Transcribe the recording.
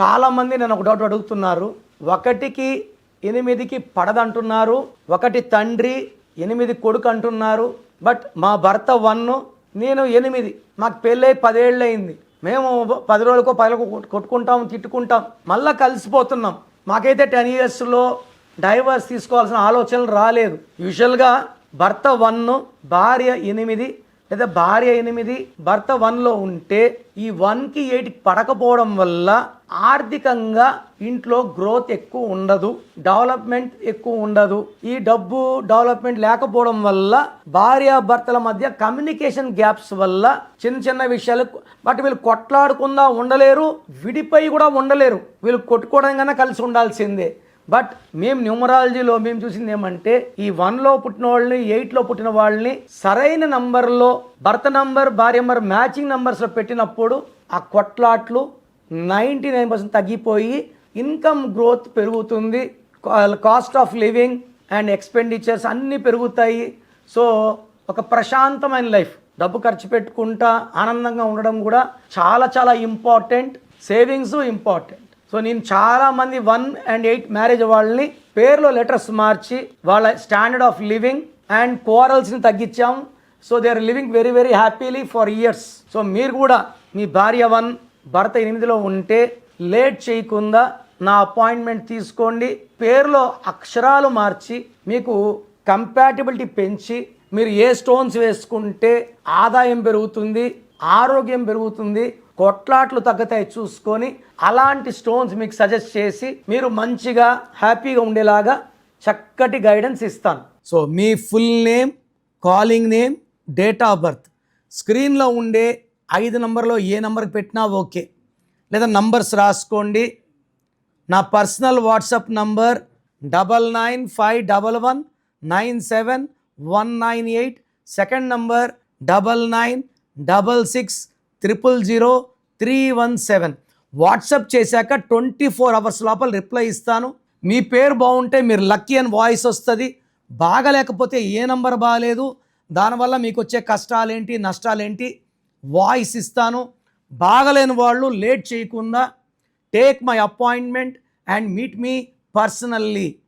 చాలామంది నన్ను ఒక డౌట్ అడుగుతున్నారు. 1కి 8కి పడదంటున్నారు, 1 తండ్రి 8 కొడుకు అంటున్నారు. బట్ మా భర్త 1, నేను 8. మాకు పెళ్ళై 10 ఏళ్ళు అయింది. మేము 10 రోజులకో 10 కొట్టుకుంటాం, తిట్టుకుంటాం, మళ్ళీ కలిసిపోతున్నాం. మాకైతే 10 ఇయర్స్లో డైవర్స్ తీసుకోవాల్సిన ఆలోచనలు రాలేదు. యూజువల్గా భర్త 1, భార్య 8, లేదా భార్య 8, భర్త 1లో ఉంటే ఈ 1కి 8కి పడకపోవడం వల్ల ఆర్థికంగా ఇంట్లో గ్రోత్ ఎక్కువ ఉండదు, డెవలప్మెంట్ ఎక్కువ ఉండదు. ఈ డబ్బు డెవలప్మెంట్ లేకపోవడం వల్ల భార్య భర్తల మధ్య కమ్యూనికేషన్ గ్యాప్స్ వల్ల చిన్న చిన్న విషయాలు, బట్ వీళ్ళు కొట్లాడకుండా ఉండలేరు, విడిపోయి కూడా ఉండలేరు. వీళ్ళు కొట్టుకోవడం కన్నా కలిసి ఉండాల్సిందే. బట్ మేము న్యూమరాలజీలో మేము చూసింది ఏమంటే, ఈ 1లో పుట్టిన వాళ్ళని 8లో పుట్టిన వాళ్ళని సరైన నంబర్లో భర్త నంబర్ భార్య నంబర్ మ్యాచింగ్ నంబర్స్లో పెట్టినప్పుడు ఆ కొట్లాట్లు 99% తగ్గిపోయి ఇన్కమ్ గ్రోత్ పెరుగుతుంది, cost of living and expenditures అన్నీ పెరుగుతాయి. సో ఒక ప్రశాంతమైన లైఫ్, డబ్బు ఖర్చు పెట్టుకుంటా ఆనందంగా ఉండడం కూడా చాలా చాలా ఇంపార్టెంట్. Savings important. సో నేను చాలామంది 1 and 8 మ్యారేజ్ వాళ్ళని పేర్లో లెటర్స్ మార్చి వాళ్ళ స్టాండర్డ్ ఆఫ్ లివింగ్ అండ్ క్వారల్స్ని తగ్గించాం. So they are living very very happily for years. So మీరు కూడా మీ భార్య 1 భర్త 8లో ఉంటే లేట్ చేయకుండా నా అపాయింట్మెంట్ తీసుకోండి. పేరులో అక్షరాలు మార్చి మీకు కంపాటిబిలిటీ పెంచి మీరు ఏ స్టోన్స్ వేసుకుంటే ఆదాయం పెరుగుతుంది, ఆరోగ్యం పెరుగుతుంది, కొట్లాట్లు తగ్గుతాయి చూసుకొని అలాంటి స్టోన్స్ మీకు సజెస్ట్ చేసి మీరు మంచిగా హ్యాపీగా ఉండేలాగా చక్కటి గైడెన్స్ ఇస్తాను. So me full name, calling name, date of birth స్క్రీన్లో ఉండే 5 నంబర్లో ఏ నంబర్కి పెట్టినా ఓకే, లేదా నంబర్స్ రాసుకోండి. నా personal WhatsApp number 9951197198, second number 9966000317. WhatsApp చేశాక 24 అవర్స్ లోపల రిప్లై ఇస్తాను. మీ పేరు బాగుంటే మీరు లక్కీ అని వాయిస్ వస్తుంది, బాగలేకపోతే ఏ నంబర్ బాగాలేదు, దానివల్ల మీకు వచ్చే కష్టాలేంటి నష్టాలేంటి వాయిస్ ఇస్తాను. బాగలేని వాళ్ళు లేట్ చేయకుండా take my appointment and meet me personally.